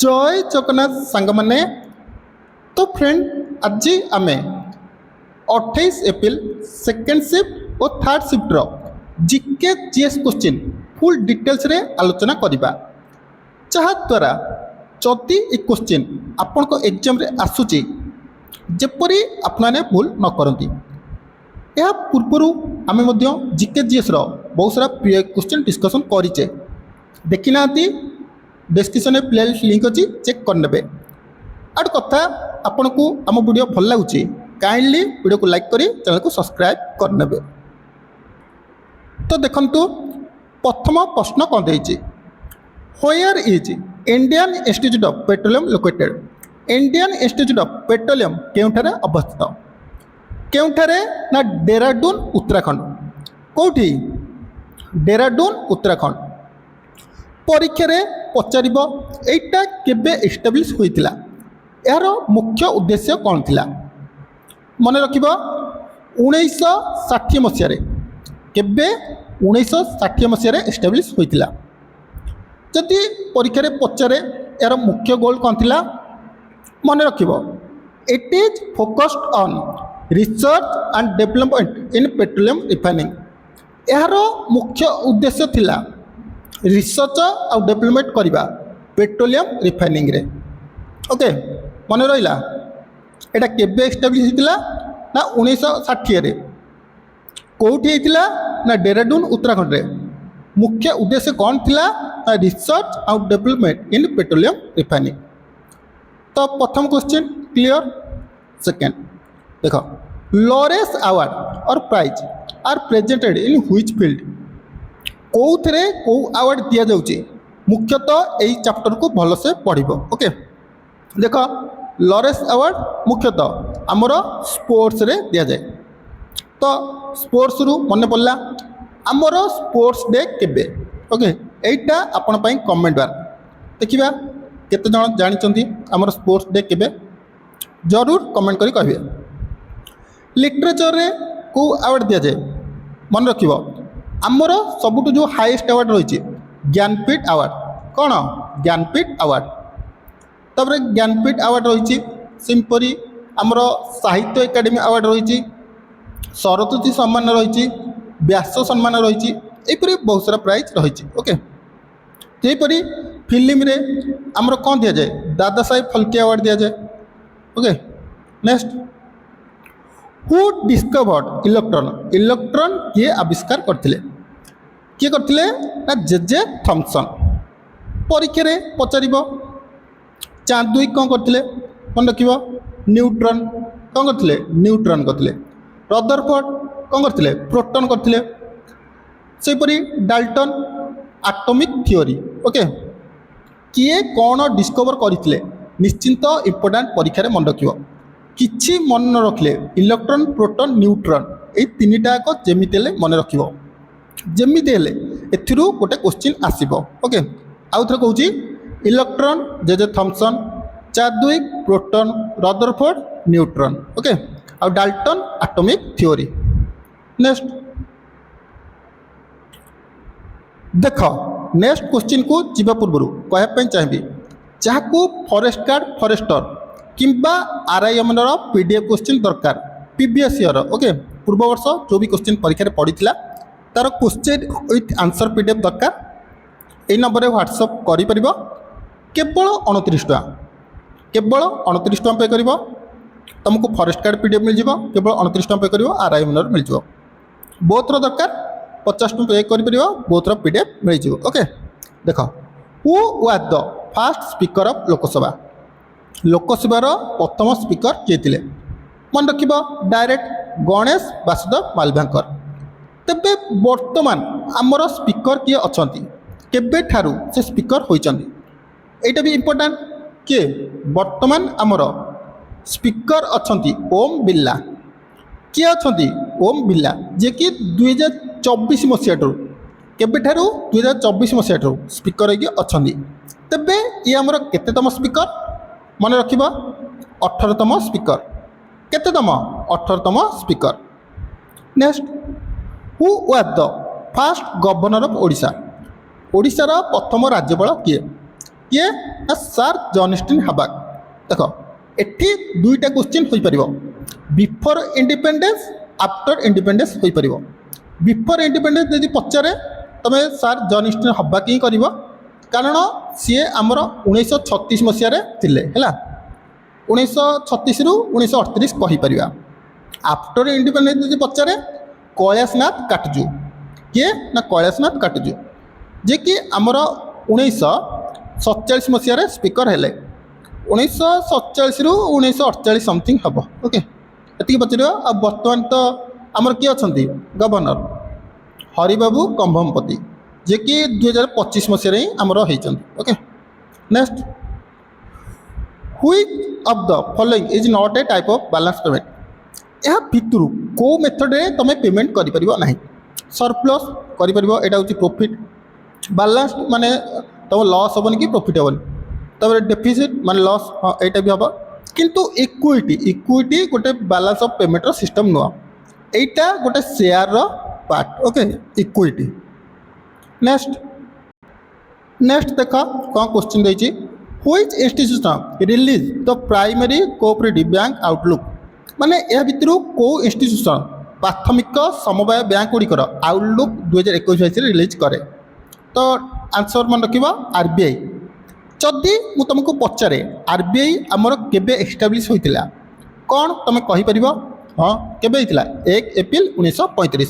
जय जगन्नाथ सांग मैंने तो फ्रेंड आज आम 28 एप्रिल सेकेंड शिफ्ट और third shifter GK GS question full details रे आलोचना करवा जहाद्वारा जदि ये क्वेश्चन आपण को एग्जाम रे आसूची जेपरी आपने भूल न करती। यह पूर्वर आम जीके जीएस रो बहुत सारा प्रिय क्वेश्चन डिस्कसन करें देखी ना डिस्क्रिप्शन में प्लेलिस्ट लिंक अच्छी चेक करने। आठ कथा आपण को आम वीडियो भल लगुच काइंडली वीडियो को लाइक करी चैनल को सब्सक्राइब करने। तो देखंतु प्रथम प्रश्न कौन देछि where is Indian Institute of Petroleum located. Indian Institute of Petroleum केउठारे अवस्थित केउठारे ना डेराडून उत्तराखंड। कौटी डेराडून उत्तराखंड। परीक्षा रे पचारिबो एटा केबे एस्टाब्लिश होइतिला यार मुख्य उद्देश्य कौन थिला मन रखिबो 1960 मसिया रे केबे 1960 मसिया रे एस्टाब्लिश होइतिला। जदि परीक्षा रे पचारे यार मुख्य गोल कौन थिला मन रखिबो it is focused on research and development in petroleum refining. यार मुख्य उद्देश्य थिला रिसर्च आउ डेवलपमेंट करवा पेट्रोलियम रिफाइनिंग रे। ओके मन रहा एटा केबे एस्टाब्लिश होइतिला ना 1960 रे कोठी होइतिला ना डेराडून उत्तराखंड रे। मुख्य उद्देश्य कौन थिला ना रिसर्च आउ डेवलपमेंट इन पेट्रोलियम रिफाइनिंग। तो प्रथम क्वेश्चन क्लियर। सेकेंड देखो लॉरेंस अवार्ड और prize are presented in which field. कौथे कौ अवार्ड दि जाऊँगी मुख्यतः यही चैप्टर को भलसे पढ़ो। ओके देख लॉरेंस अवार्ड मुख्यतः आमर स्पोर्ट्स रे दि जाए। तो स्पोर्ट्स रु मन पड़ा आमर स्पोर्ट्स डे केबे। ओके एटा आपण पई कमेंट बार देखिबा केते जण जानिचंती आमर स्पोर्ट्स डे केबे जरूर कमेंट करी कहबे। लिटरेचर रे को अवार्ड दि जाए मन रखिबो आमर सबुठ जो हाईएस्ट अवार्ड रही ज्ञानपीठ अवार्ड। कौन ज्ञानपीठ अवार्ड तापर ज्ञानपीठ अवार्ड रही सेमपरी आमर साहित्य एकाडेमी अवार्ड रही सरस्वती सम्मान रही व्यास सम्मान रही यहपरी बहुत सारा प्राइज रही। ओके यहीपरी फिल्म रे आमर कौन दि जाए दादा साहेब फाल्के अवार्ड दि जाए। Okay next who discovered electron. Electron किए आविष्कार करथिले किए करथिले ना जे थॉमसन। परीक्षा रे पचारिबो चांदुई कौन करथिले मन रखिबो न्यूट्रॉन कौन करथिले न्यूट्रॉन करथिले। रदरफोर्ड कौन करथिले प्रोटॉन करथिले। सेपरी डाल्टन एटॉमिक थ्योरी। ओके किए कौन डिस्कवर करथिले निश्चिंत इंपोर्टेंट परीक्षा रे मन रखिबो किछि मन न रखिले इलेक्ट्रॉन प्रोटॉन न्यूट्रॉन ये तीनटा को जेमिति हेले मन रखिबो जेमिति हेले एथिरु गोटे क्वेश्चन आसीबो। ओके आउ थरे कहूची electron J Thomson Chadwick proton Rutherford neutron. Okay आउ डाल्टन एटॉमिक थ्योरी। नेक्स्ट देख नेक्स्ट क्वेश्चन को जीवा पूर्व कहवाई चाहिए जहाँ फॉरेस्ट गार्ड फॉरेस्टर किंबा आरआईएम पीडीएफ क्वेश्चन दरकार पीबीएस ईयर। ओके पूर्व वर्ष जो भी क्वेश्चन परीक्षा रे पड़ी तार क्वेश्चन विथ आंसर पीडीएफ दरकार यही नंबर व्हाट्सअप कर केवल 29 टका केवल 29 टका पे कर तुमको फॉरेस्ट गार्ड पीडीएफ मिल जाव केवल 29 टका पे कर आरआईएम मिल जाव बोथर दरकार 50 टका पे कर बोथर पीडीएफ मिल जाव। ओके देख who was the first speaker of Lok Sabha. लोकसभार प्रथम स्पीकर किए थे मन रख डायरेक्ट गणेश वासुदेव मालव्यंकर। तेबे वर्तमान आमर स्पीकर किए अच्छा केबे ठारू से स्पीकर होइचंदी एटा भी इम्पोर्टेंट किए वर्तमान आमर स्पीकर अच्छा ओम बिरला। किए अच्छा ओम बिरला जे कि 2024 मसीहा केबे ठारू 2024 मसीहा स्पीकर होगी अच्छा। तेबे ये आमर केतेतम स्पीकर मन रखिबा 18तम स्पीकर केतेतम 18तम speaker. Next who was the first governor of Odisha. ओडिशार प्रथम राज्यपाल किए किए ना सर जॉन स्टीन हाबाक। देख एठी दुईटा क्वेश्चन हो पार बिफोर इंडिपेंडेंस आफ्टर इंडिपेंडेंस हो पार। बिफोर इंडिपेंडेंस यदि पचारे तुम सर जॉन स्टीन हाबाक ही कर कारण सी आमर 1936 मसीह थिले है 1936 रु 1938 कहीपर। आफ्टर इंडिपेंडेंस यदि पचारे कैलाशनाथ काटजू किए ना कैलाशनाथ काटजू जे कि आमर 1947 मसीह स्पीकर हेले 1947 रु 1948 समथिंग हम। ओके ये पचार। आ बर्तमान तो आमर किए अच्छा गवर्नर हरिबाबू कंभमपति जे कि 2025 मसीह ही आमर होती। Okay next which of the following is not a type of balance payment. यह भितर को मेथड रे तुम पेमेंट करें सरप्लस कर प्रॉफिट बैलेंस माने तुम लॉस हेनी कि प्रॉफिट हेनी तब डेफिसिट माने लॉस हाँ यहाँ भी हम किंतु इक्विटी इक्विटी गोटे बैलेंस ऑफ पेमेंट सिस्टम नुआ यहाँ गोटे share part. Okay equity next next देख कौन क्वेश्चन देती which institution release the primary cooperative bank outlook माने यह भितर को इंस्टीट्यूशन प्राथमिक समवाय बैंक गुड़िकर आउटलुक 2021 रिलीज करे। तो आंसर मन रखा आरबीआई। जदि मु तुमको पचारे आरबीआई आमर केबे एस्टाब्लिश होइतिला कौन तुम कहीपर हाँ केबे होइतिला 1 एप्रिल 1935।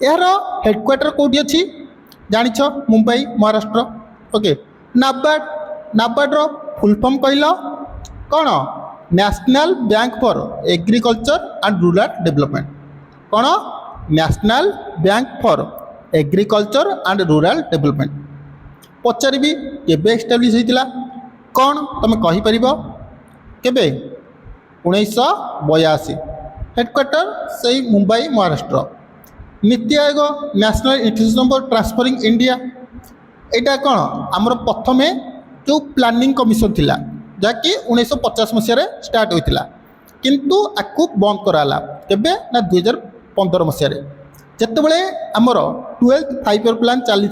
यार हेडक्वार्टर कौटी अच्छी जानिछ मुंबई महाराष्ट्र। ओके नाबार्ड नाबार्डर फुल फॉर्म कहल कौन national bank for agriculture and rural development कौन national bank for agriculture and rural development. पचारि केबे एस्टाब्लिश होइतिला कौन तुम कहीपर केबे 1982 हेडक्वार्टर से Mumbai Maharashtra. NITI Aayog national institution for transferring India यहाँ कौन आमर प्रथमे जो प्लानिंग कमिशन थिला जहाँकि 1950 मसीह स्टार्ट होता किंतु आपको बंद कराला केबे ना 2015 मसीह जितेबले आमर 12th 5-year प्लान चली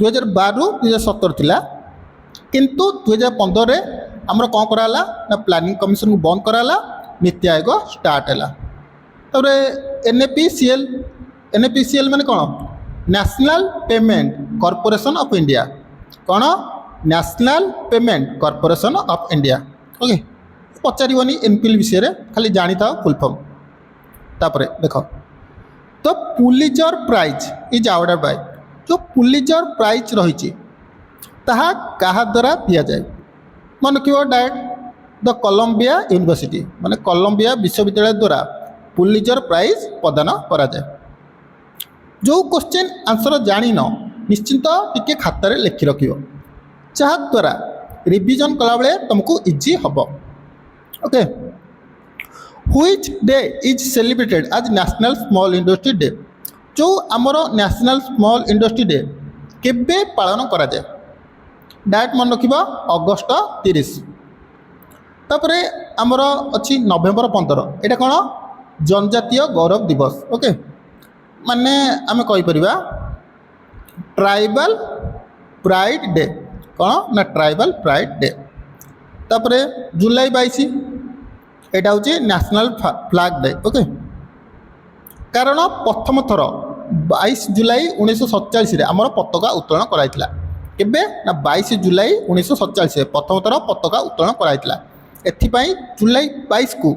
2012 रु 2017 थिला किंतु 2015 आमर कौन कराला ना प्लानिंग कमिशन को बंद कराला नीति आयोग स्टार्ट है। तब एनएपीसीएल माने कौन national payment corporation of India कौन national payment corporation of India. Okay पचारिबनी एनपीएल विषय रे खाली जानी था फुल फॉर्म। तापर देख तो Pulitzer prize is awarded by जो पुलिजर प्राइज रही ताहा कहा द्वारा दि जाए मन रख डायरेक्ट द कोलंबिया यूनिवर्सिटी माने कोलंबिया विश्वविद्यालय द्वारा पुलिजर प्राइज प्रदान करा जाए। जो क्वेश्चन आंसर जान निश्चिंत टिके खातार लिखि रख जहाद्वारा रिविजन कला बेले तुमको इजी हम। Okay which day is celebrated आज नेशनल स्मॉल इंडस्ट्री डे जो आमर नेशनल स्मॉल इंडस्ट्री डे केबे पालन करा जाए डायरेक्ट मन रखा अगस्ट 30। तापर आमर अच्छी नवेम्बर 15 यहाँ कौन जनजातीय गौरव दिवस। ओके माने आम कहीपर ट्राइबल प्राइड डे कौन ना ट्राइबल प्राइड डे। तापर जुलाई 22 यहाँ हूँ नेशनल फ्लैग डे। ओके कारण प्रथम थर 22 जुलाई 1947 आमर पताका उत्तोलन कराइला केबे ना 22 जुलाई 1947 प्रथम थर पताका उत्तोलन कराइला। एथिपाई जुलाई 22 को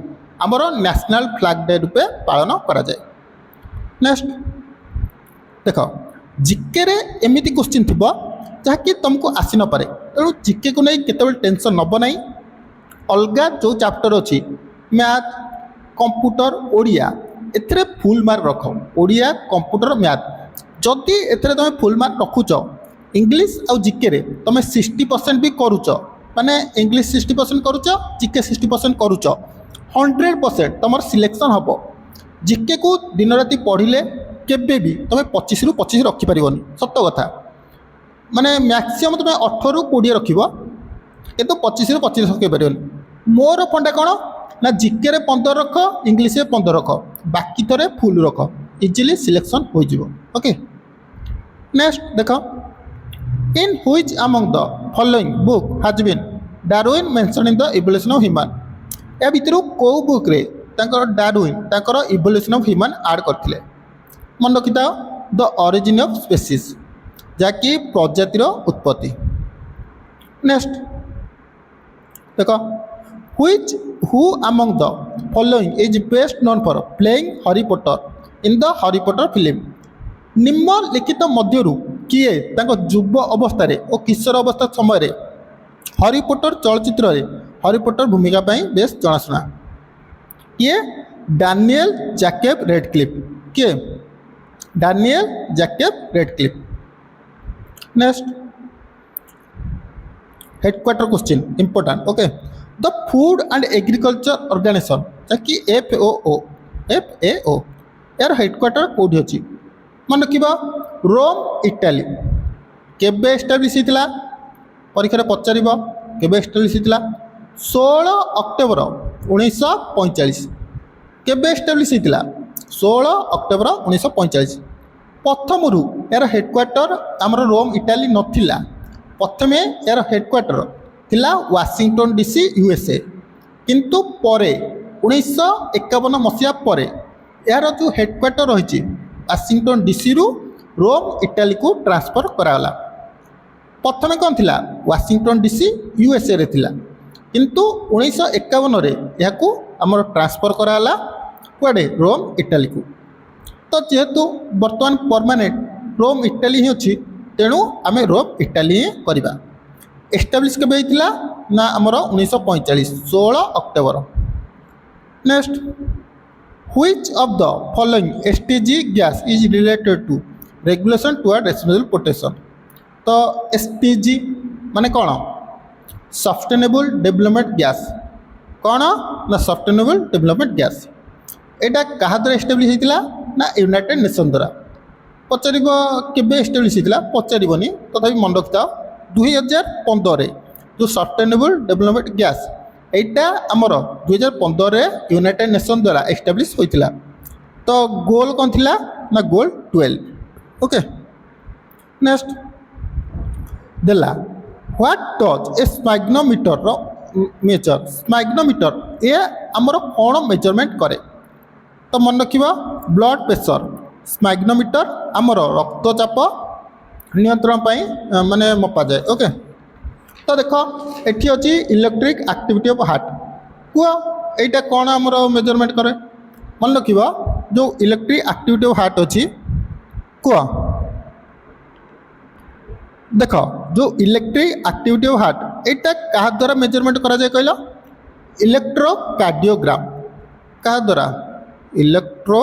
आमर नेशनल फ्लैग डे रूपे पालन करा जाए। नेक्स्ट देख जिके रे एमिति क्वेश्चन थी जहाँकि तुमको आसी न पारे तेणु जिके को नहीं केतबेले टेंशन नब ना अलग जो चैप्टर अच्छी मैथ कंप्यूटर ओडिया एथिरे फुल मार्क रख ओडिया कंप्यूटर मैथ जदि एथिरे तुम फुल मार्क रखुच इंग्लिश आउ जिके रे तुम 60% भी करुच माने इंग्लिश 60% करुच जिके 60% करुच 100% तुम सिलेक्शन हम। जिके को दिन राति पढ़िले केबे भी तुम 25 रु 25 रखिपार सत कथा माने मैक्सिमम तुम 18 रु 20 रख कितु 25 रु 25 रखिपार। मोर फंडा कौन ना जिके रे 15 रख इंग्लिश रे 15 रख बाकी थरे फुल रख इजिली सिलेक्शन हो। ओके नेक्स्ट देख In which among the following book has been Darwin mentioned in the evolution of human? या भितर कौ बुक रे डार्विन इवोल्यूशन ऑफ ह्यूमन आड करथिले मन रखिता द ओरिजिन ऑफ स्पेसीज जहाँकि प्रजातिर उत्पत्ति। नेक्स्ट देख which who among the following is best known for playing Harry Potter in the Harry Potter film. निम्नलिखित मध्यरु किए युव अवस्था और किशोर अवस्था समय हैरी पॉटर चलचित्र हैरी पॉटर भूमिका बेस जनाशुना। किए डैनियल जैकब रेडक्लिफ। किए Daniel Jacob Radcliffe. Next headquarter question important. Okay the food and agriculture organisation जहाँकि FAO यार हेडक्वार्टर कौटी अच्छी मन रखा रोम इटाली। केबे एस्टाब्लिश होता परीक्षा पचार केबे एस्टाब्लिश होता 16 अक्टोबर 1945। केबे एस्टाब्लिश होता 16 अक्टोबर 1945। प्रथम यार हेडक्वार्टर आमर रोम इटाली नथिला प्रथमे यार हेडक्वार्टर थिला वाशिंगटन DC USA किंतु परे 1951 मसीहा पर यार जो हेडक्वार्टर रही वाशिंगटन DC रु रोम इटाली को ट्रांसफर कराला। प्रथमे कौन थिला वाशिंगटन DC USA रे थिला किंतु 1951 रे याकू आमर ट्रांसफर कराला कुआडे रोम इटाली को। तो जेहेतु बर्तमान परमानेंट रोम इटाली ही अच्छी तेणु आम रोम इटाली ही करवा। एस्टाब्लिश केबे होइतिला ना आमर 1945 16 October. Next which of the following SDG gas is related to regulation toward responsible protection. तो SDG माने कौन सस्टेनेबल डेवलपमेंट गैस कौन ना सस्टेनेबल डेवलपमेंट गैस एटा क्या द्वारा एस्टाब्लिश होता ना यूनाइटेड नेशन द्वारा। पचार केबे एस्टाब्लिश होता पचारनी तथा मन रखि 2015 जो सस्टेनेबल डेवलपमेंट गैस एटा आमर 2015 यूनाइटेड नेशन द्वारा एस्टाब्लिश होता। तो गोल कौन थिला ना गोल 12। ओके नेक्स्ट देला व्हाट डज ए स्मैग्नोमीटर मेजर। स्मैग्नोमीटर ये आमर कौन मेजरमेंट करे तो मन रखा ब्लड प्रेशर। स्मैग्नोमीटर आमर रक्तचाप नियंत्रण माने मपा जाए। ओके तो देख एटी अच्छी इलेक्ट्रिक एक्टिविटी ऑफ हार्ट कह यहाँ कौन आमर मेजरमेंट करे मन रखा जो इलेक्ट्रिक एक्टिविटी ऑफ हार्ट अच्छी कह देख जो इलेक्ट्रिक एक्टिविटी ऑफ हार्ट यहाँ क्या द्वारा मेजरमेंट करा जाए कहल इलेक्ट्रोकार्डियोग्राम क्या द्वारा इलेक्ट्रो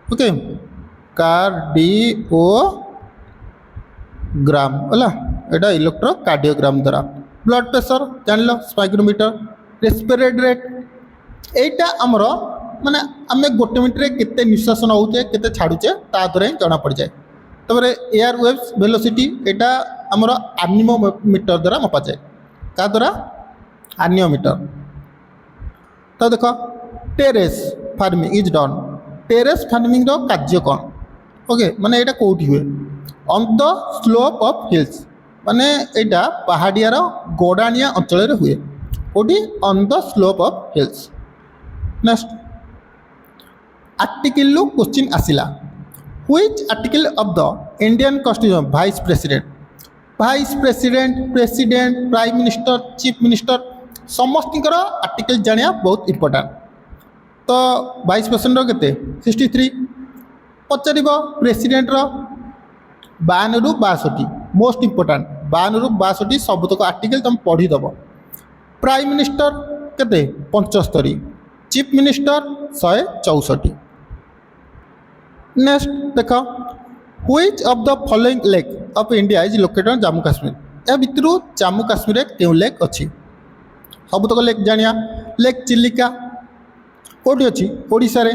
ओके कार्डियोग्राम है यहाँ इलेक्ट्रोकार्डियोग्राम द्वारा। ब्लड प्रेशर जान लो स्मैग्नोमीटर। रेस्पिरेटरी रेट यहाँ आमर माने आम गोटे मिनट्रे केते निश्वास नौचे केते छाड़ुचे ता द्वारा ही जना पड़ जाए। तब एयर वेव्स वेलोसिटी यहाँ आमर एनिमोमीटर द्वारा मपा जाए क्या द्वारा एनिमोमीटर। तो देख terrace farming is done. Terrace farming कार्य कौन ओके माने यहाँ कौटी हुए on the slope of hills माने यहाँ पहाड़ियार गड़ाणिया अंचल हुए कौटी on the slope of hills. Next article question आसिला which article of the Indian constitution vice president. Vice president president prime minister chief minister समस्त आर्टिकल जाना बहुत इंपोर्टेंट। तो वाइस प्रेसिडेंट के 63 पचार प्रेसिडेंट 52 ରୁ 62 मोस्ट इंपोर्टेंट 52 ରୁ 62 सबुतक आर्टिकल तुम पढ़ीदेव। Prime minister के 75 चीफ मिनिस्टर 164। नेक्स्ट देख which of the following lake of India is located on Jammu Kashmir. या भितर जम्मू काश्मीर क्यों लेक अच्छी सबुतक लेक जानिया। लेक चिलिका कौटी अच्छी ओडिशा रे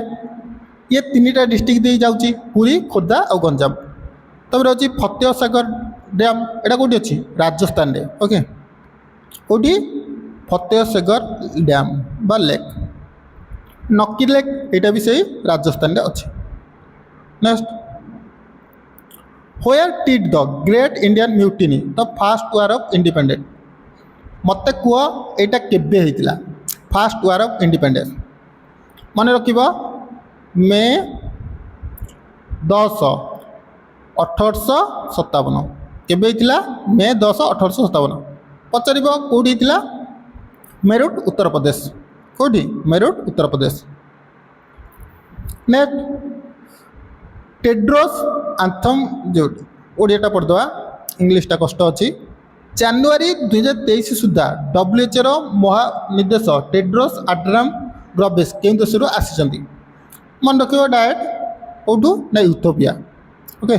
ये 3टा डिस्ट्रिक्ट दे जाऊँगी पुरी खोर्धा और गंजाम। तब अच्छी फतेहसागर डैम यहाँ कौटी अच्छी राजस्थान रे। ओके कौटी फतेहसागर डैम बा लेक। नक्की लेक यहाँ भी सही राजस्थान रे अच्छी। Next Where did the Great Indian Mutiny, the first war of independence, मत कह यहाँ केबे होता फास्ट वार ऑफ इंडिपेंडेंस मन रख मे 10 1857 केबे होता मे 10 1857 पचार कौटी होता मेरठ उत्तर प्रदेश कौटी मेरठ उत्तर प्रदेश नेक्स्ट टेड्रोस आंथम जो ओडियाटा पढ़दे इंग्लीशटा कष्ट अच्छी ଜାନୁଆରୀ 2023 ସୁଦ୍ଧା WHOର ମହାନିର୍ଦ୍ଦେଶ ଟେଡ୍ରୋସ୍ ଆଡ୍ରାମ୍ ଗ୍ରବେସ୍ କେଉଁ ଦେଶରୁ ଆସିଛନ୍ତି ମନେ ରଖିବ ଡାଏଟ୍ କେଉଁଠୁ ନା Ethiopia okay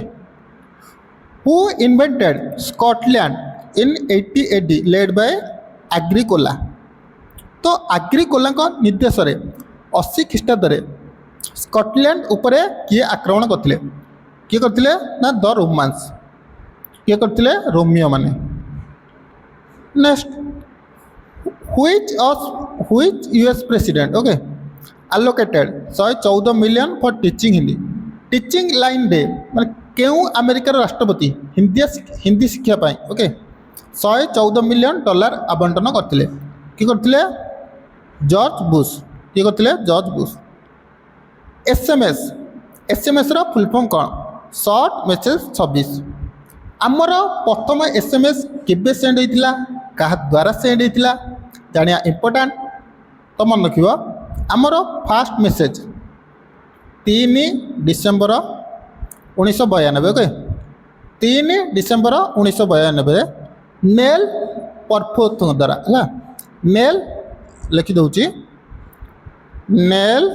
who invented Scotland in 80 AD led by Agricola ତ ଆଗ୍ରିକୋଲାଙ୍କ ନିର୍ଦ୍ଦେଶରେ 80 ଖ୍ରୀଷ୍ଟାବ୍ଦରେ ସ୍କଟଲ୍ୟାଣ୍ଡ ଉପରେ କିଏ ଆକ୍ରମଣ କରିଥିଲେ ନା ଦ ରୋମାନ୍ସ କିଏ କରିଥିଲେ ରୋମିଓ ମାନେ Next, which US president allocated 114 million for teaching Hindi? Teaching line day माने क्यों अमेरिकार राष्ट्रपति हिंदी शिक्षा पाई 114 मिलियन डॉलर आवंटन करथिले कि करथिले जॉर्ज बुश कि करथिले जॉर्ज बुश एसएमएस रो फुल फॉर्म कौन शॉर्ट मैसेज सर्विस आमर प्रथम एसएमएस केबे सेंड होइतिला क्या द्वारा सेंड होता जाना इम्पोर्टाट तो मन रख आमर first message 3 December 1992 okay 3 December 1992 Neil Papworth द्वारा है नेल लिखिदे Neil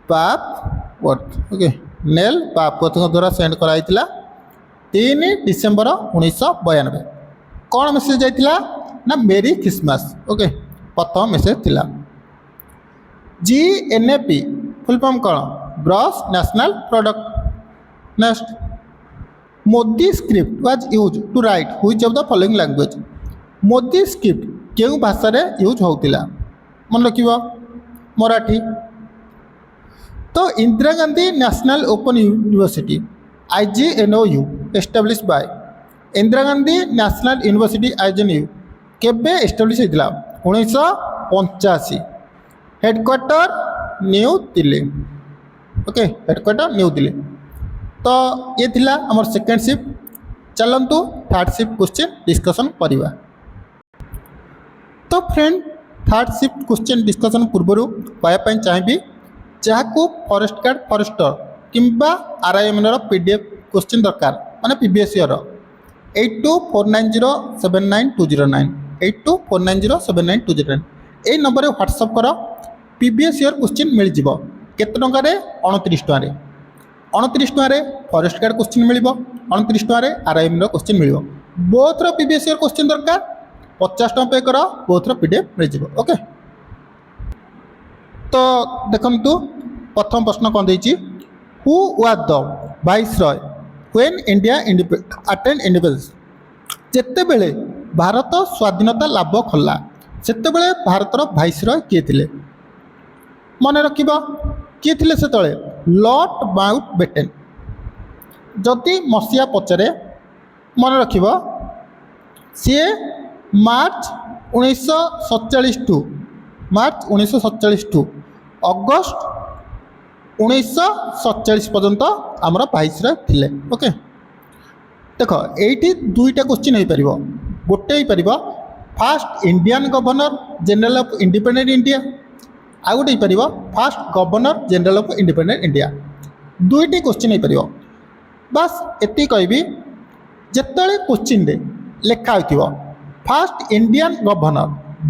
Papworth okay Neil Papworth द्वारा सेंड कराई 3 डिसेम्बर 1992 कौन मेसेज जाइतिला ना मेरी क्रिसमस ओके प्रथम मेसेज थिला GNAP फुल फॉर्म कौन gross national product next Modi script was use to write which of the following language Modi script क्यों भाषा रे यूज होतिला मन रखिबो मराठी तो Indira Gandhi national open university IGNOU establish by Indira Gandhi national university IGNOU केबे एस्टाब्लिश होता 1985 headquarter new Delhi okay headquarter new Delhi तो ये थिला हमर सेकेंड शिफ्ट चलंतु थर्ड शिफ्ट क्वेश्चन डिस्कशन करवा तो friend third shift question discussion पूर्व पाइबा चाहिए जहाँ को फॉरेस्ट गार्ड फॉरेस्टर किंबा RIMN PDF क्वेश्चन दरकार माने PBSC 8249079209 8249079209 यही नंबर व्हाट्सअप कर PBSC क्वेश्चन मिल जाव केते टंकार 29 टंकार 29 टंकार फॉरेस्ट गार्ड क्वेश्चन मिल 29 टंकार RIMN क्वेश्चन मिल बोथ PBSC क्वेश्चन दरकार 50 टंका पे कर बोथ PDF मिल जाव ओके तो देखंतु प्रथम प्रश्न कौन देछि who was the viceroy when India attend independence जेते बेले भारत स्वाधीनता लाभ कला सेते बेले भारतर वाइसरॉय किए थिले मन रखिबा किए थिले सेतळे लॉर्ड माउंटबेटन जदि मसीहा पचरे मन रखिबा सी मार्च 1947 टू अगस्त 1947 पर्यंत आमर वाइसरॉय थिले ओके देख ये दुईटा क्वेश्चन हो पार गोटे हो पार first Indian governor general of independent India आ गोटे हो पार first governor general of independent India दुईटी क्वेश्चन हो पार बस एति कहबी जिते क्वेश्चन लेखा हो first Indian governor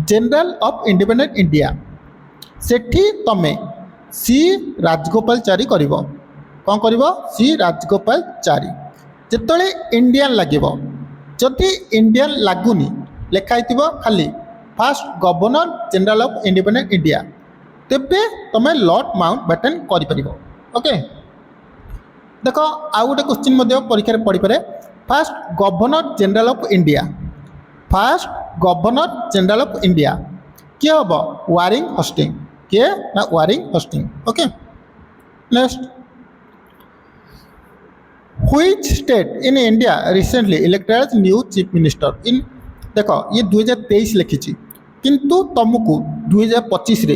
general of independent India सेठी तमें सी राजगोपालचारी कर कौन कर सी राजगोपालचारी जिते इंडियन लगे जदि इंडियन लगुनि लेखाई खाली fast governor general of independent India तेबे तुम लॉर्ड माउंटबेटन कर ओके देख आउ गोटे क्वेश्चन परीक्षा पढ़ी पारे first governor general of India first governor general of India किए हम वारिंग हस्टिंग किए ना Warren Hastings okay next Which state in India recently elected as new chief minister in देख ये 2023 लिखी किंतु तुमको 2025 रे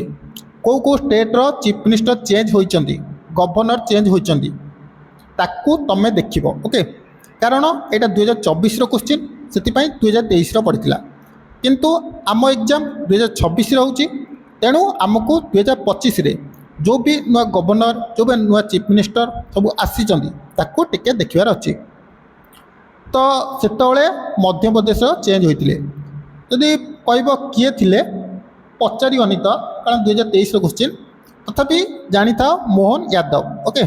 को स्टेट्र चीफ मिनिस्टर चेंज होइचंदी गवर्नर चेंज होइचंदी ताकू तमें देख ओके कारण यहाँ 2024 क्वेश्चन से 2023 पड़ा किंतु आम एग्जाम 2026 रोचे तेणु आमको 2025 रे जो भी नुआ गवर्नर जो भी नुआ चीफ मिनिस्टर सब आसी टिके देखार अच्छी तो सेतबले मध्य प्रदेश चेंज होते जदि कह किए थे पचारिनी तो कारण 2023 क्वेश्चन तथापि जानी था मोहन यादव ओके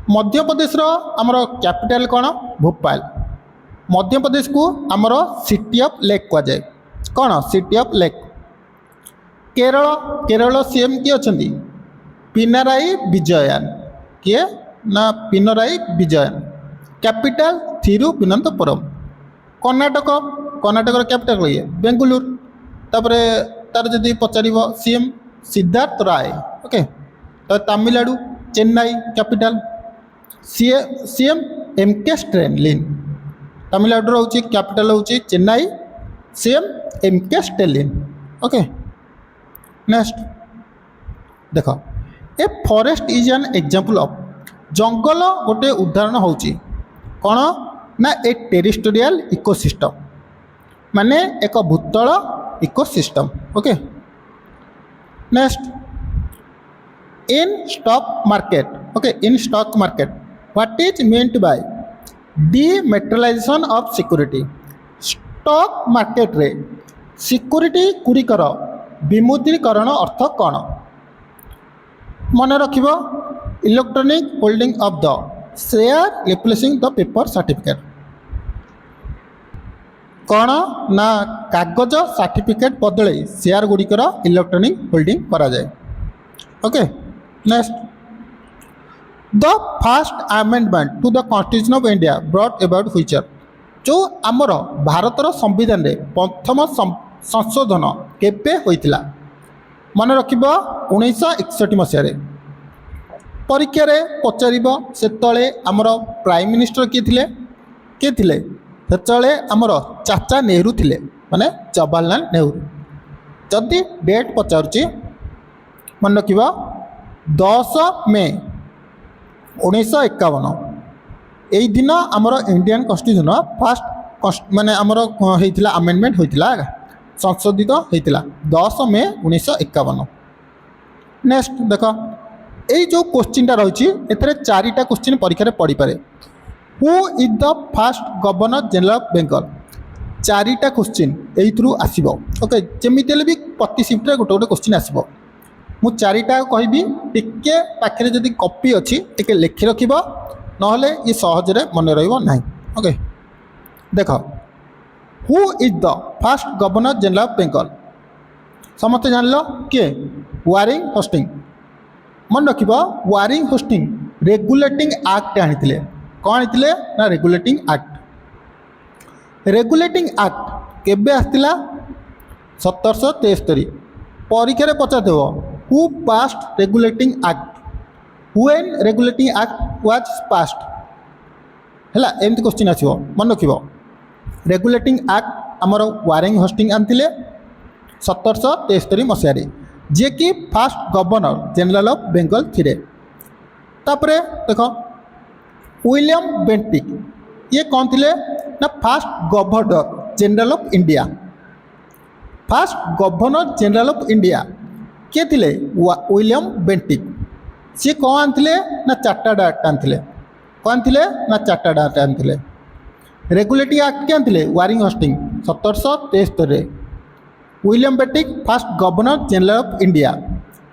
मध्य प्रदेश आमर कैपिटल कौन भोपाल मध्य प्रदेश को आमर सिटी ऑफ लेक कहुए कौन city of lake Kerala Kerala CM किए अच्छा पिनाराई विजयन किए ना पिनाराई विजयन कैपिटल थिरुवनंतपुरम कर्णाटक कर्णाटक कैपिटल ये बेंगलुरु तापरे तार जदि पचार सीएम सिद्धार्थ राय ओके तो Tamil Nadu Chennai capital CM MK Stalin Tamil Nadu रोचे कैपिटल होची Chennai CM MK Stalin okay next देख a forest is an example of jungle गोटे उदाहरण होची कौन ना ए टेरिटोरियल इकोसिस्टम माने एक भूतल ecosystem okay next in stock market okay in stock market what is meant by dematerialization of security stock market रे सिक्योरिटी गुड़िकर विमुद्रीकरण अर्थ कौन मन रख electronic holding of the share replacing the paper certificate कौन ना कागज सर्टिफिकेट बदले शेयर गुड़िकर इलेक्ट्रॉनिक होल्डिंग करा जाए okay next the first amendment to the constitution of India brought about future जो आमर भारतर संविधान रे प्रथम संशोधन केबे होइतिला मन रख 1961 मसीह परीक्षा रे पचार से आमर प्राइम मिनिस्टर किए थे से आमर चाचा नेहरू थिले माने जवाहरलाल नेहरू जदि डेट पचारुची मन रख 10 मे 1951 यही दिन आमर इंडियन कॉन्स्टिट्यूशन फास्ट माने आमर होइतिला अमेंडमेंट होइतिला संशोधित होइतिला 10 मे 1951 नेक्स्ट देख यही जो क्वेश्चनटा रही है चारिटा क्वेश्चन परीक्षा पड़ पारे who is the first governor general of Bengal चारिटा क्वेश्चन यही आसब ओके जमी भी प्रति शिफ्ट गोटे गोटे क्वेश्चन आसब मु चारिटा कहबी टिके पाखे जदि कॉपी अच्छी टिके लिखि रख नहले ये सहजरे मन रहा ओके देख who is the first governor general of Bengal समस्त जान लो किए वारिंग होस्टिंग मन रख वारिंग होस्टिंग रेगुलेटिंग एक्ट आनी कौन आनी ना रेगुलेटिंग एक्ट केबे आसला 1773 परीक्षा पचार who passed regulating act when regulating act was passed है एमती क्वेश्चन आसो मन रख रेगुलेटिंग एक्ट आमर वारिंग होस्टिंग आनी 1773 मसीह जे कि fast governor general of Bengal थे तापरे देख विलियम बेंटिक ये कौन थे ना fast governor general of India first governor general of India किए थे विलियम बेंटिक सी कौन आनी ना चार्टर्ड एक्ट आनी कौन थे ना चार्टर्ड एक्ट आनी रेगुलेटिंग एक्ट क्या आनी Warren Hastings 1773 William Bentinck first governor general of India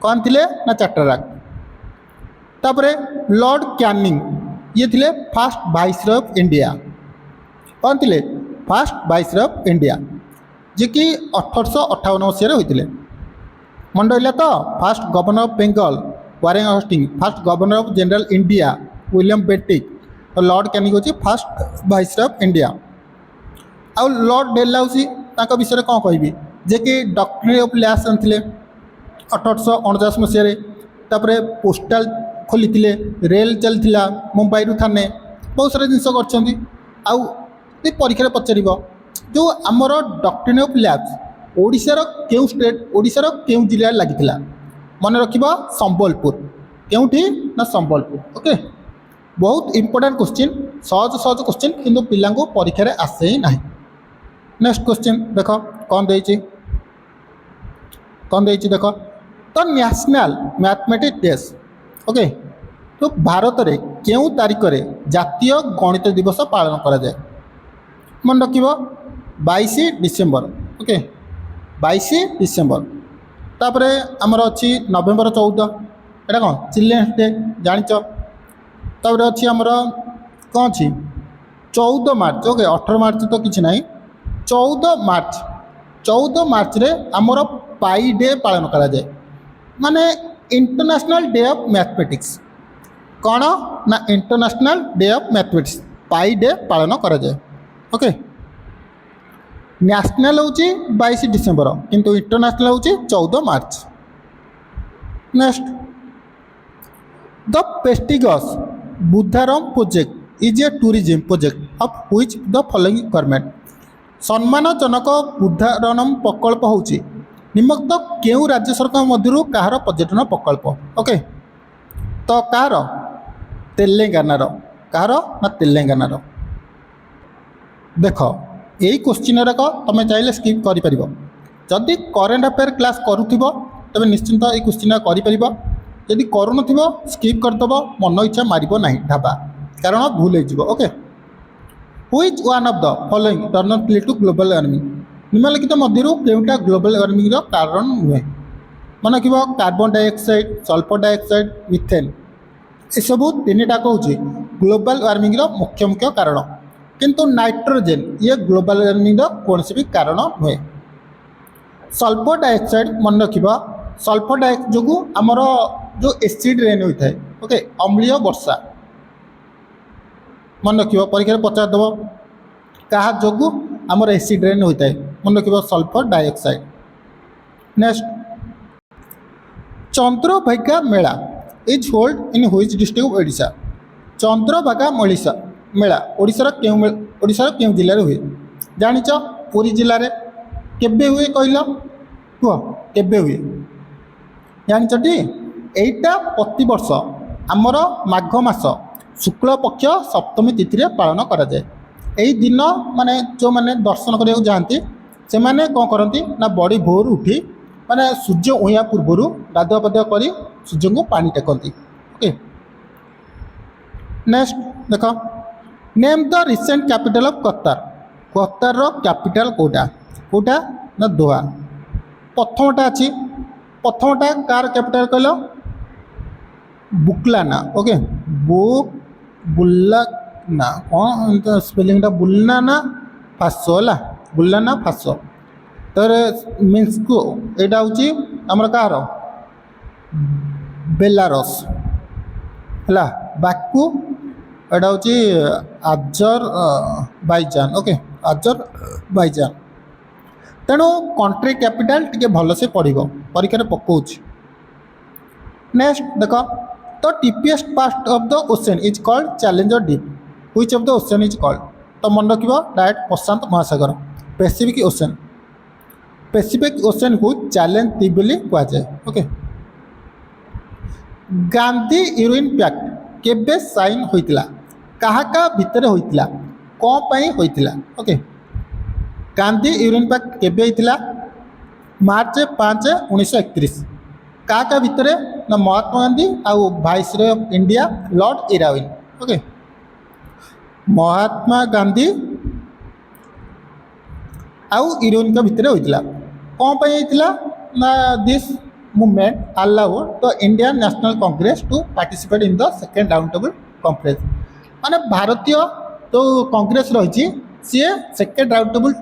कौन थे ना चार्टर एक्ट तापरे लॉर्ड कैनिंग ये थे फास्ट वाइसरॉय ऑफ इंडिया कौन थे फास्ट वाइसरॉय ऑफ इंडिया जे कि 1858 मसीह होते मन रहा तो first governor of Bengal Warren Hastings first governor of general India William Bentinck और लॉर्ड कैनिंग होची फास्ट वाइसरॉय ऑफ इंडिया आउ लॉर्ड डेलहाउसी ताका विषय कौन कहबी जे कि डॉक्ट्रिन ऑफ लैस आनी 1849 मसीह तापर पोस्टाल खोली रेल चलता मुंबई थाने बहुत सारा जिनस कर परीक्षा पचार जो आमर डॉक्ट्रिन ऑफ लैब्स ओडिशार केउ स्टेट ओडिशार केउ जिले लगी मन रखिबा संबलपुर केउठी ना संबलपुर ओके बहुत इंपोर्टेंट क्वेश्चन सहज सहज क्वेश्चन किंतु पिलांको परीक्षा रे आसे ही नहीं। नेक्स्ट क्वेश्चन देख कौन देछि देख तो नेशनल मैथमेटिक्स डे ओके तो भारत रे केउ तारीख रे जातीय गणित दिवस पालन करा जाए मन रखिबो 22 डिसेम्बर ओके 22 डिसेम्बर तापरे आमर अच्छी नवेम्बर 14 एटा कौन चिल्ड्रेन्स डे जानिच तापरे अच्छी आमर कौन अच्छी 14 मार्च ओके 18 मार्च तो किसी ना 14 मार्च रे आमर पाई डे पालन करा जाए माने इंटरनेशनल डे ऑफ मैथमेटिक्स कौन ना international day of mathematics pi day पालन करा जाए ओके नेशनल हूँ 22 डिसेम्बर किंतु इंटरनेशनल हूँ 14 March. Next the prestigious Buddharam project is a tourism project of which the following government सम्मानजनक बुद्धाराम प्रकल्प हूँ निम्नलिखित केउ राज्य सरकार मध्य कहार पर्यटन प्रकल्प ओके तो कहार तेलेंगानार कहार ना तेलेंगानार देख यही क्वेश्चन तुम चाहिए स्किप कर जदि करेन्ट अफेयर क्लास करूब तेज निश्चिंत ये क्वेश्चन करी करून स्किप करदेव मन इच्छा मार ना ढाबा कारण भूल हो okay which one of the following does not lead to global warming निम्नलिखित मध्य केउटा ग्लोबल वार्मिंग कारण नुहे मन रख carbon dioxide sulphur dioxide methane यसबू तीन टाक हूँ ग्लोबल वार्मिंग मुख्य मुख्य कारण किंतु नाइट्रोजेन ये ग्लोबल वार्मिंग कौन भी कारण नुहे। सल्फर डाइऑक्साइड मन रख सल्फर डाइऑक्साइड जो आमर जो एसिड रेन होता है ओके अम्लीय वर्षा मन रख परीक्षा पचारदेव क्या जो आमर एसिड रेन होता है मन रख sulphur dioxide. Next Chandrabhaga Mela is hold in which district of Odisha Chandrabhaga Mela ओडिशार केउ जिले हुए जानिच पुरी जिले में केबे हुए कहल कह केबे हुए जानिचटी एटा प्रति वर्ष आमर माघ मास शुक्ल पक्ष सप्तमी तिथि पालन करा जाए यही दिन माने जो माने दर्शन करने जाती से माने कौन करती ना बड़ी भोर उठी माने सूर्य उइया पूर्व गाधुआ पाधुआ कर सूर्य को पानी टेकती ओके। नेक्स्ट देख name the recent capital of Qatar capital कोटा कोटा ना दोहा प्रथमटा अच्छी प्रथमटा कार कैपिटल कहल बुकलाना ओके बुल्लाना कौन स्पेलिंगटा बुल्लाना फासो है बुल्लाना फासो तर मीन्स को यहाँ हूँ आमर कहार बेलारस है बाकू एटा हूँ आजर बाईजान ओके आजर बाईजान तेणु कंट्री कैपिटल टी भल से पढ़ परीक्षा पकाऊँ। नेक्स्ट देख तो deepest part of the ocean is called challenger deep which of the ocean is called तो मन रख डायरेक्ट प्रशांत महासागर पैसिफिक ओशन को चैलेंज डीप बोली कहुए ओके। गांधी यूरोइन पैक्ट केबे साइन होइतिला काहा भितर होइतिला कौन पाई होइतिला ओके। गांधी यूरोइन पैक्ट केबे होइतिला मार्च 5 1931 क्या भितर ना महात्मा गांधी आउ viceroy of India Lord Irwin okay. Mahatma Gandhi आउ इरविन भितर होइतिला कौन पाई होइतिला ना this movement allow the Indian national congress to participate in the second round table conference माने भारतीय तो कांग्रेस रही सी सेकेंड राउंड टेबल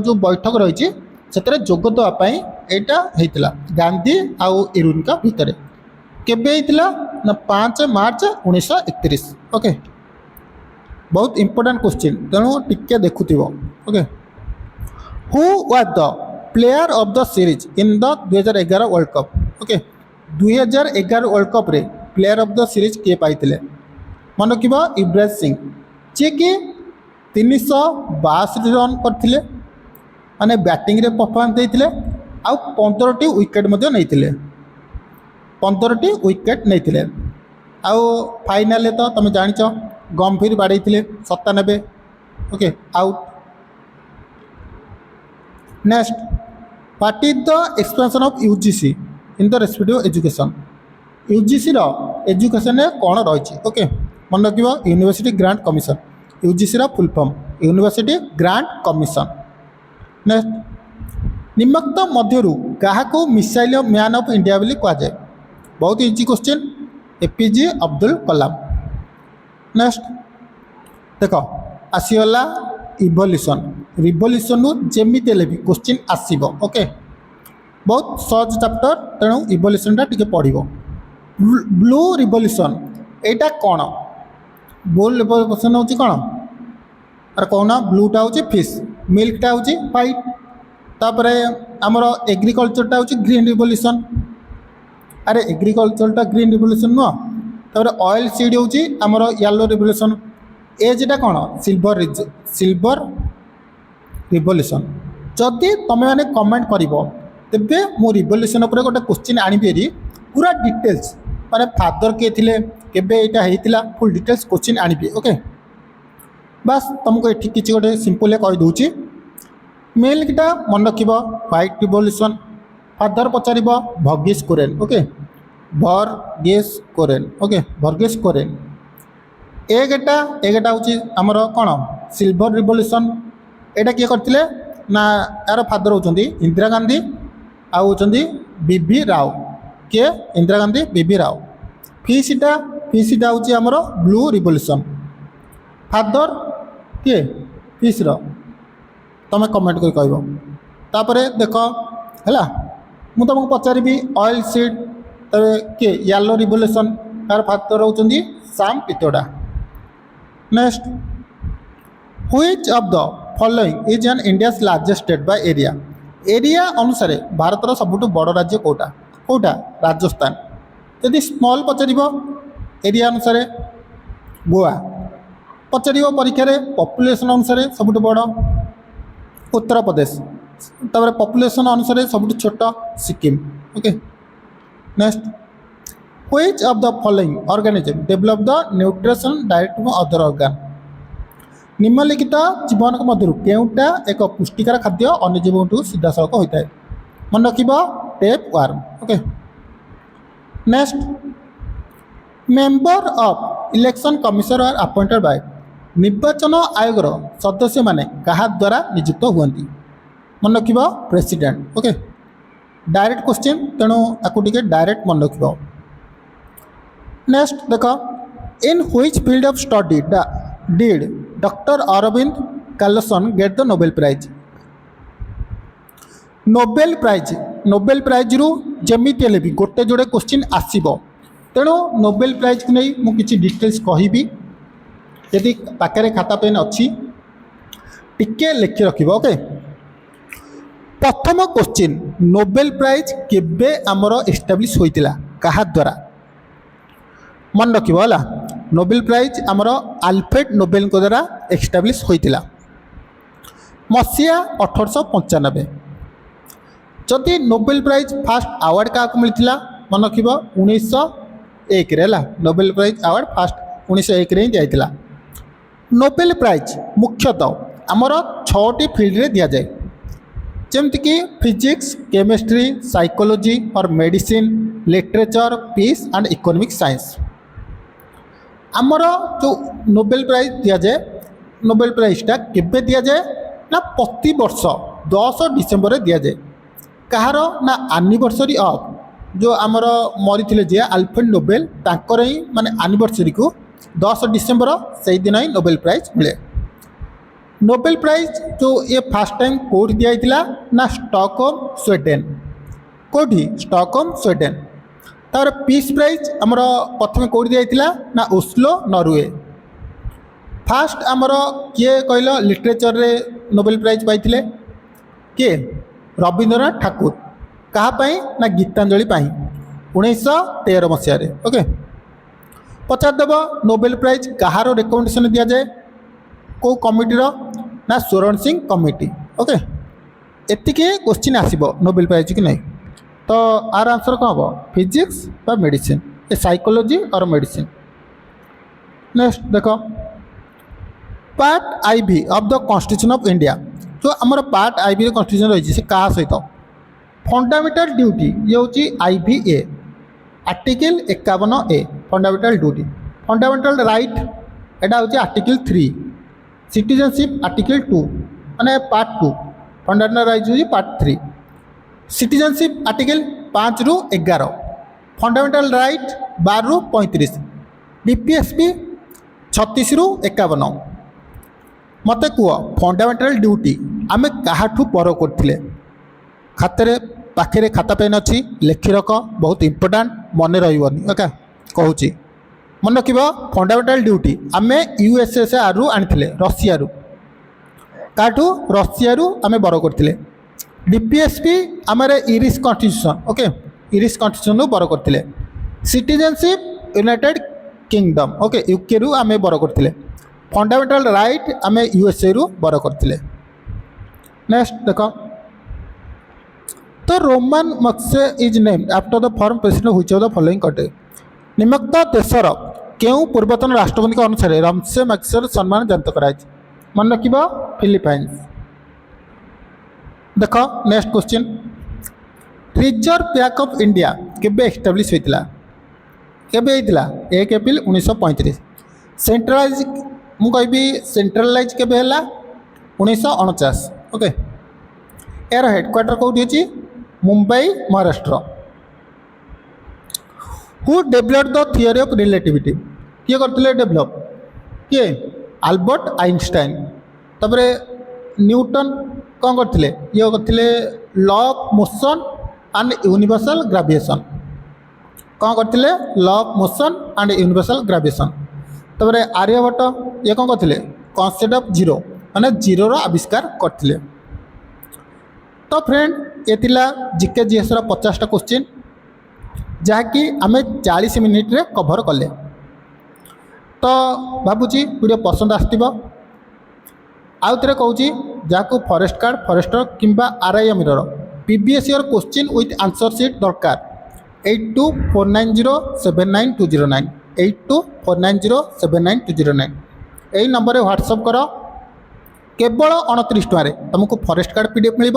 जो बैठक रही से जोग देवाई यहाँ गांधी आउ इरविन भितर केबे ना 5 मार्च 1931 ओके। बहुत इंपोर्टेंट क्वेश्चन तेणु टिके देखुव okay. Who was the player of the series in the 2011 world cup okay 2011 world cup रे प्लेयर ऑफ द सीरीज किए पाई मन रख युवराज सिंह जे कि 362 रन करथिले माने बैटिंग रे परफॉर्मेंस देथिले आउ 15टी विकेट मध्य नैथिले 15टी विकेट नैथिले आउ फाइनल तो तुम जानिच गंभीर बाड़े 97 okay out. Next what is the expansion of UGC in the respective education UGC रो एजुकेशन रे कौन रही ओके मन रखियो यूनिवर्सिटी ग्रांट कमिशन यूजीसी रो full form university grant commission. Next निम्नलिखित मध्यरु काहाको मिसाइल मैन ऑफ इंडिया बोली कहा जाए बहुत easy question APJ Abdul Kalam. Next देख आसीगला इवोल्यूशन रिवोल्यूशन जेमिति हेले भी क्वेश्चन आसीबो ओके बहुत सहज चैप्टर तेणु इवोल्यूशन टा टिके पढ़िबो। ब्लू रिवोल्यूशन एटा कौन ब्लू रिवोल्यूशन होची कौन अरे कहना ब्लूटा हूँ फिश मिल्कटा हूँ व्हाइट तापर आमर एग्रिकल्चरटा हूँ ग्रीन रिवोल्यूशन अरे एग्रिकल्चरटा ग्रीन रिवोल्यूशन नुह तापर ऑयल सीड हूँ आमर येलो रिवोल्यूशन एजटा कौन सिल्वर रिवोल्यूशन। जदि तुम मैंने कमेंट कर तेबे मो रिवोल्यूशन उपर गोटे क्वेश्चन आनी पूरा डिटेल्स माने फादर किए थे केबे एटा हेतिला फुल डिटेल्स क्वेश्चन आनी ओके बस तुमको ये किसी गोटे सिंपल कहीदे मिल्कटा मन रख व्हाइट रिवोल्यूशन फादर पचार भर्गेस कोरेन ओके भर्गेस कोरेन ओके भर्गेस कोरेन एगटा हूँ आमर कौन सिल्वर रिवोल्यूशन एटा किए करते ना यार फादर होती इंदिरा गांधी आउ बीबी राव किए इंदिरा गांधी बीबी राव। फिशटा हूँ आमर ब्लू रिवोल्यूशन फादर किए फिश तुम कमेंट कर कह तापर देख है मु तुमको पचारि ऑयल सीड किए येलो रिवोल्यूशन तार फादर होती Sam Pitroda. Next which of the following is an India's largest state by area अनुसार भारत सबुठ बड़ राज्य कौटा कौटा राजस्थान यदि स्मॉल पचार एरिया अनुसार गोवा पचार परीक्षा पॉपुलेशन अनुसार सबुठ बड़ उत्तर प्रदेश तापर पॉपुलेशन अनुसार सबुठ छोट Sikkim okay. Next which of the following organism develop the nutrition direct from other organ निम्नलिखित जीवन मध्य केउटा एक पुष्टिकर खाद्य अन्य जीवन सीधा सड़क होता है मन रख tapeworm okay. Next member of election commission are appointed by निर्वाचन आयोगर सदस्य माने कहा द्वारा नियुक्त हुए मन रख प्रेसिडेंट ओके डायरेक्ट क्वेश्चन तेणु आपको डायरेक्ट मन रख। नेक्स्ट देख in which field of study did doctor Arvid Carlsson get the Nobel prize Nobel prize रु जमीती हेले भी गोटे जोड़े क्वेश्चन आसीबो तेणु नोबेल प्राइज को नहीं मुझे डिटेल्स कहबी यदि पाखे खाता पेन अच्छी टिके लिखि रख ओके। प्रथम क्वेश्चन नोबेल प्राइज केबे आमर एस्टाब्लिश होइतिला कहा द्वारा मन रख नोबेल प्राइज आमर आल्फ्रेड नोबेल द्वारा एस्टाब्लिश होइतिला मसीहा 1895। जदि नोबेल प्राइज फास्ट अवार्ड क्या मिलता मन रख 1901 नोबेल प्राइज अवार्ड फास्ट 1901 ही दिया। नोबेल प्राइज मुख्यतः आमर 6टी फील्ड रे दिया जाए जमती कि फिजिक्स केमिस्ट्री साइकोलॉजी और medicine literature peace and economic science. आमर जो नोबेल प्राइज दि जाए नोबेल प्राइजटा केबे दि जाए ना प्रति वर्ष 10 डिसेम्बर दि जाए कहार ना एनिवर्सरी ऑफ जो आमर मरी जे आल्फ्रेड नोबेल तांकर ही माने एनिवर्सरी को 10 डिसेम्बर से दिन ही नोबेल प्राइज मिले। नोबेल प्राइज जो ये फास्ट टाइम कौट दिया ना स्टॉकहोम स्वीडेन कौटी स्टॉकहोम स्वीडेन तार पीस प्राइज आमर प्रथम कौट दिया ना ओस्लो नॉर्वे। फास्ट आमर किए कहल लिटरेचर रे नोबेल प्राइज पाई किए रवींद्रनाथ ठाकुर कहाँपाई ना गीतांजलि 1913 मसीह ओके। पचारदेव नोबेल प्राइज कହାର रेकमेंडेशन दि जाए को कमिटीर ना स्वर्ण सिंह कमिटी। ओके एतिके क्वेश्चन आसीबो नोबेल प्राइज कि नहीं। तो आर आंसर कौन हम फिजिक्स बा मेडिसिन ए साइकोलॉजी और मेडिसिन। नेक्स्ट देख part IB of the constitution of India जो आमर पार्ट आईबी कॉन्स्टिट्यूशन रही है क्या सहित फंडामेंटल ड्यूटी ये हूँ IB A article 51 a fundamental duty. Fundamental right एटा हूँ आर्टिकल 3 सिटीजनशिप आर्टिकल 2 माने पार्ट 2 फंडामेंटल राइट हूँ पार्ट 3 सिटीजनशिप आर्टिकल 5 ରୁ 11 फंडामेंटल राइट 12 ରୁ 35 डीपीएसपी 36 ରୁ 51। मत कह फंडामेंटल ड्यूटी आम क्या पर करते खाते पाखे खाता पेन अच्छी लेखि रख बहुत इंपोर्टाट मन रही ओके कहूँ मन रख फंडामेंटल ड्यूटी आम यूएसएसआर रू आनी रशिया काठू रशिया आम बर करते डीपीएसपी आमर Irish constitution okay Irish constitution रू बर करते citizenship United kingdom okay UK रू आम बर करते फंडामेंटल राइट आम यूएसए रू बर करते। नेक्स्ट देख तो Ramon Magsaysay is named after the former president which of the following country निम्नलिखित देशर केउ पूर्वतन राष्ट्रपति अनुसार रमसे मैक्सर सम्मान जनित कराई मन रख फिलिपाइन्स। देख next question reserve bank of India केबे एस्टाब्लिश होइतिला केबे होइतिला 1 एप्रिल 1935 सेंट्रलाइज मु कहबी सेंट्रलाइज केबे हला 1949 ओके यार हेडक्वार्टर कौटी अच्छी Mumbai Maharashtra. Who develop the theory of relativity किए करते डेभलप किए आल्बर्ट आइंस्टाइन तपर न्यूटन कौन करते ये करते law of motion and universal gravitation कौन करते law of motion and universal gravitation तपर आर्यभट्ट ये कौन करते कॉन्सेप्ट ऑफ जीरो माने जीरो रो आविष्कार करते। तो फ्रेंड ये जीके जीएस 50टा क्वेश्चन जहाँकि आम 40 मिनिट रे कभर कले। तो भावुची वीडियो पसंद आसो आउ थे कहूँ जहाँ फॉरेस्ट गार्ड फॉरेस्टर किंबा RIM PBS year question with answer sheet दरकार 8249079209 8249079209 यही नंबर व्हाट्सअप कर केवल 29 टकर तुमको फॉरेस्ट गार्ड पीडीएफ मिल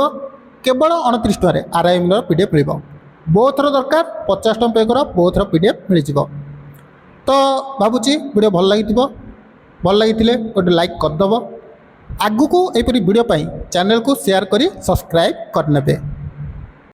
केवल 29 टकर आरआईएम पीडीएफ मिल बोथर दरकार 50 टଙ୍କା पे कर बोथर पीडीएफ मिल जाव। तो भावुची वीडियो भल लगी गोटे लाइक करदेव आगु को यहपरी वीडियो चैनल को शेयर करी सब्सक्राइब करने।